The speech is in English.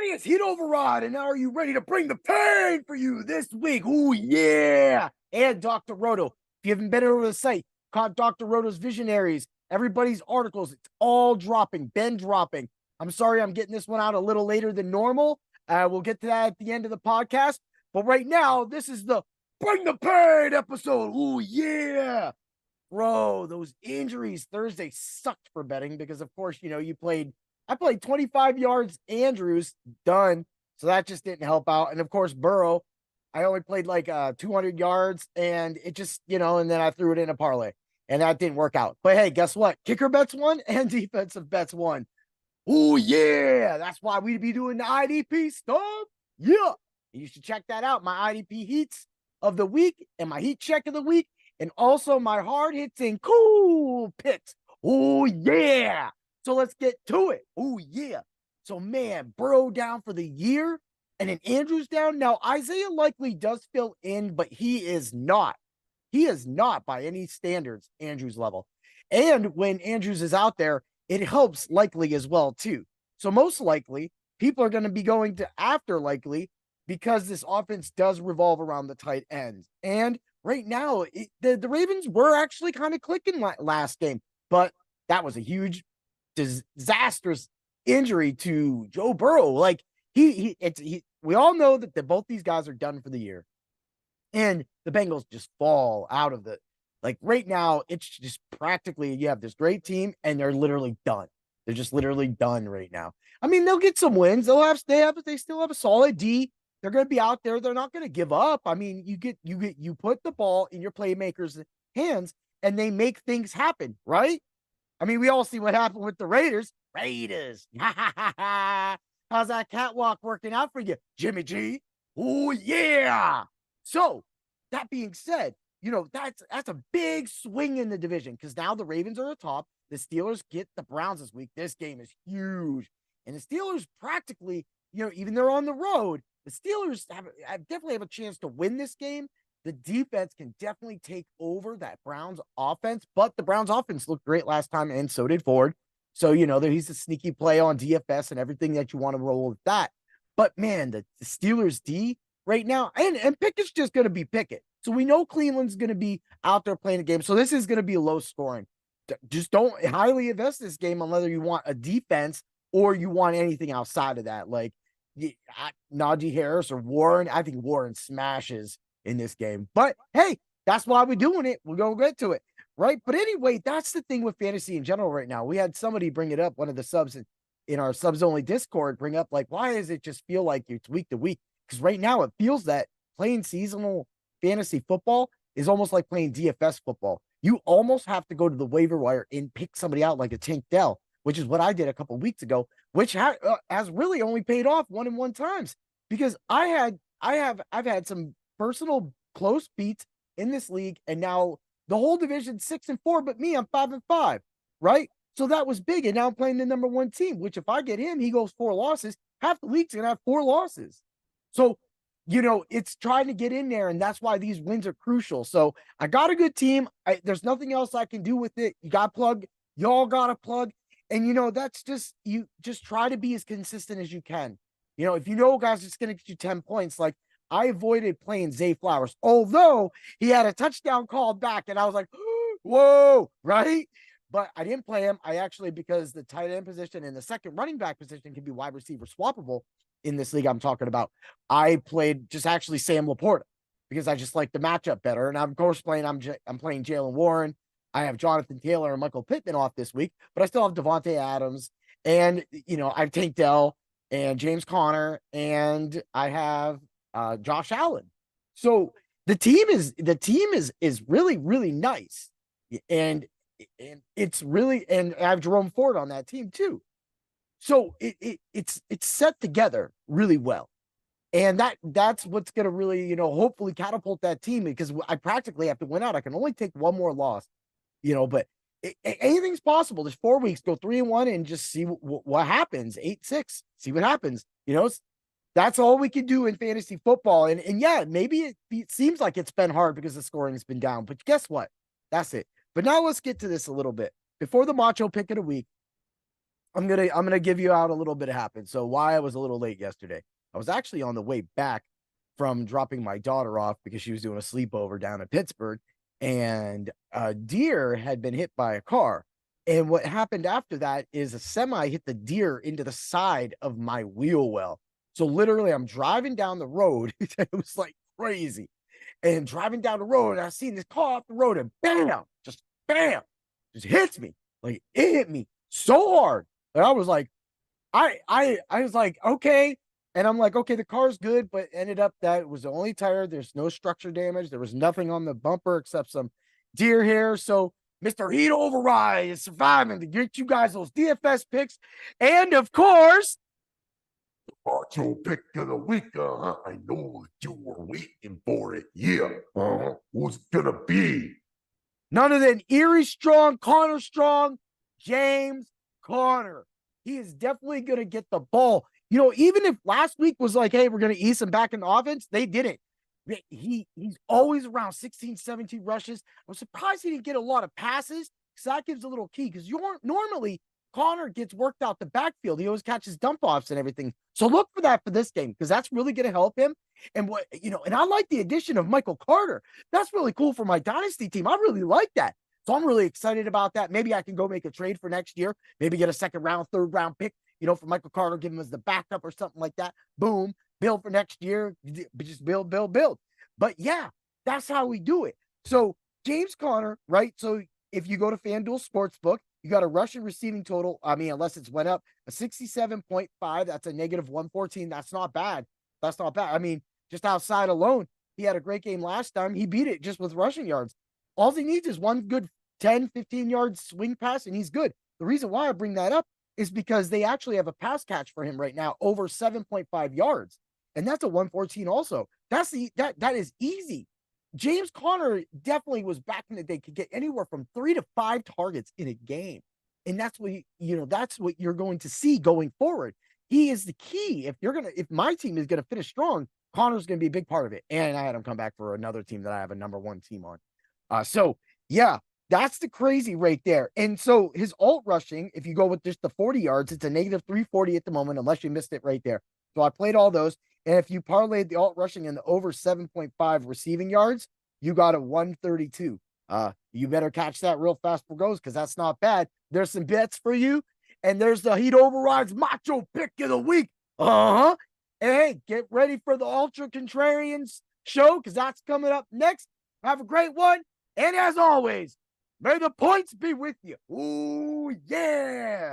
everybody, it's Heat Override, and now are you ready to bring the pain for you this week? Ooh, yeah. And Dr. Roto. If you haven't been over the site, caught Dr. Roto's Visionaries, everybody's articles, it's all dropping, been dropping. I'm sorry I'm getting this one out a little later than normal. We'll get to that at the end of the podcast. But right now, this is the Bring the Pain episode. Ooh, yeah. Bro, those injuries Thursday sucked for betting because, of course, I played 25 yards Andrews, done. So that just didn't help out. And of course, Burrow, I only played like 200 yards and it just, and then I threw it in a parlay and that didn't work out. But hey, guess what? Kicker bets won and defensive bets won. Oh, yeah. That's why we be doing the IDP stuff. Yeah. You should check that out. My IDP heats of the week and my heat check of the week, and also my hard hitting cool picks. Oh, yeah. So let's get to it. Oh, yeah. So, man, Burrow down for the year and then Andrews down. Now, Isaiah likely does fill in, but he is not. He is not by any standards Andrews level. And when Andrews is out there, it helps likely as well, too. So most likely, people are going to be going to after likely because this offense does revolve around the tight ends. And right now, the Ravens were actually kind of clicking last game, but that was a huge, disastrous injury to Joe Burrow. Like we all know that both these guys are done for the year, and the Bengals just fall out of the. Like right now, it's just practically you have this great team, and they're literally done. They're just literally done right now. I mean, they'll get some wins. They still have a solid D. They're going to be out there. They're not going to give up. I mean, you put the ball in your playmakers' hands, and they make things happen, right? I mean, we all see what happened with the Raiders. Raiders. How's that catwalk working out for you, Jimmy G? Oh, yeah. So, that being said, that's a big swing in the division because now the Ravens are atop. The Steelers get the Browns this week. This game is huge. And the Steelers practically, even they're on the road, the Steelers definitely have a chance to win this game. The defense can definitely take over that Browns offense, but the Browns offense looked great last time, and so did Ford. So, he's a sneaky play on DFS and everything that you want to roll with that. But man, the Steelers D right now, and Pickett's just going to be Pickett. So we know Cleveland's going to be out there playing a game. So this is going to be low scoring. Just don't highly invest this game unless you want a defense or you want anything outside of that. Like Najee Harris or Warren. I think Warren smashes in this game. But hey, that's why we're doing it. We're going to get to it. Right. But anyway, that's the thing with fantasy in general right now. We had somebody bring it up, one of the subs in our subs only Discord, bring up like, why does it just feel like it's week to week? Because right now it feels that playing seasonal fantasy football is almost like playing DFS football. You almost have to go to the waiver wire and pick somebody out like a Tank Dell, which is what I did a couple of weeks ago, which has really only paid off 1-1 times because I've had some personal close beats in this league, and now the whole division 6-4, but me, I'm 5-5, right? So that was big, and now I'm playing the number one team, which if I get him, he goes 4 losses. Half the league's gonna have 4 losses. So it's trying to get in there, and that's why these wins are crucial. So I got a good team. There's nothing else I can do with it. You got to plug. Y'all got to plug. And, that's you just try to be as consistent as you can. If guys, it's going to get you 10 points. Like, I avoided playing Zay Flowers, although he had a touchdown called back, and I was like, whoa, right? But I didn't play him. Because the tight end position and the second running back position can be wide receiver swappable in this league I'm talking about. I played just actually Sam Laporta because I just like the matchup better. And I'm, of course, I'm playing Jalen Warren. I have Jonathan Taylor and Michael Pittman off this week, but I still have Devontae Adams. And, I have Tank Dell and James Conner, and I have Josh Allen. So the team is really, really nice. And it's really, and I have Jerome Ford on that team too. So it's set together really well. And that's what's going to really, hopefully catapult that team, because I practically have to win out. I can only take one more loss, but anything's possible. There's 4 weeks, go 3-1 and just see what happens. 8-6, see what happens. That's all we can do in fantasy football. And yeah, maybe it seems like it's been hard because the scoring has been down, but guess what? That's it. But now let's get to this a little bit. Before the Macho pick of the week, I'm gonna give you out a little bit of happened. So why I was a little late yesterday. I was actually on the way back from dropping my daughter off because she was doing a sleepover down in Pittsburgh, and a deer had been hit by a car. And what happened after that is a semi hit the deer into the side of my wheel well. So literally, I'm driving down the road. It was like crazy. And driving down the road, and I seen this car off the road, and bam, just hits me. Like it hit me so hard. And I was like, I was like, okay. And I'm like, okay, the car's good, but ended up that it was the only tire. There's no structure damage. There was nothing on the bumper except some deer hair. So Mr. Heat Override is surviving to get you guys those DFS picks. And of course, Macho pick of the week, I know that you were waiting for it. Yeah. Who's it gonna be? none other than Erie Strong, Connor Strong, James Conner. He is definitely going to get the ball. You know, even if last week was like, hey, we're going to ease him back in the offense, they didn't. He's always around 16, 17 rushes. I'm surprised he didn't get a lot of passes because that gives a little key. Because you're normally Connor gets worked out the backfield. He always catches dump offs and everything. So look for that for this game because that's really going to help him. And what and I like the addition of Michael Carter. That's really cool for my dynasty team. I really like that. So I'm really excited about that. Maybe I can go make a trade for next year. Maybe get a second round, third round pick, for Michael Carter, give him as the backup or something like that. Boom, build for next year. Just build. But yeah, that's how we do it. So James Conner, right? So if you go to FanDuel Sportsbook, you got a rushing receiving total. I mean, unless it's went up, a 67.5. That's a negative 114. That's not bad. That's not bad. I mean, just outside alone, he had a great game last time. He beat it just with rushing yards. All he needs is one good 10, 15 yard swing pass, and he's good. The reason why I bring that up is because they actually have a pass catch for him right now over 7.5 yards. And that's a 114 also. That is easy. James Conner definitely was back in the day, could get anywhere from 3 to 5 targets in a game. And that's what that's what you're going to see going forward. He is the key. If my team is gonna finish strong, Connor's gonna be a big part of it. And I had him come back for another team that I have a number one team on. So yeah, that's the crazy right there. And so his alt rushing, if you go with just the 40 yards, it's a negative 340 at the moment, unless you missed it right there. So I played all those. And if you parlayed the alt rushing and the over 7.5 receiving yards, you got a 132. You better catch that real fast for goes because that's not bad. There's some bets for you. And there's the Heat Overrides Macho pick of the week. And hey, get ready for the Ultra Contrarians show because that's coming up next. Have a great one. And as always, may the points be with you. Ooh, yeah.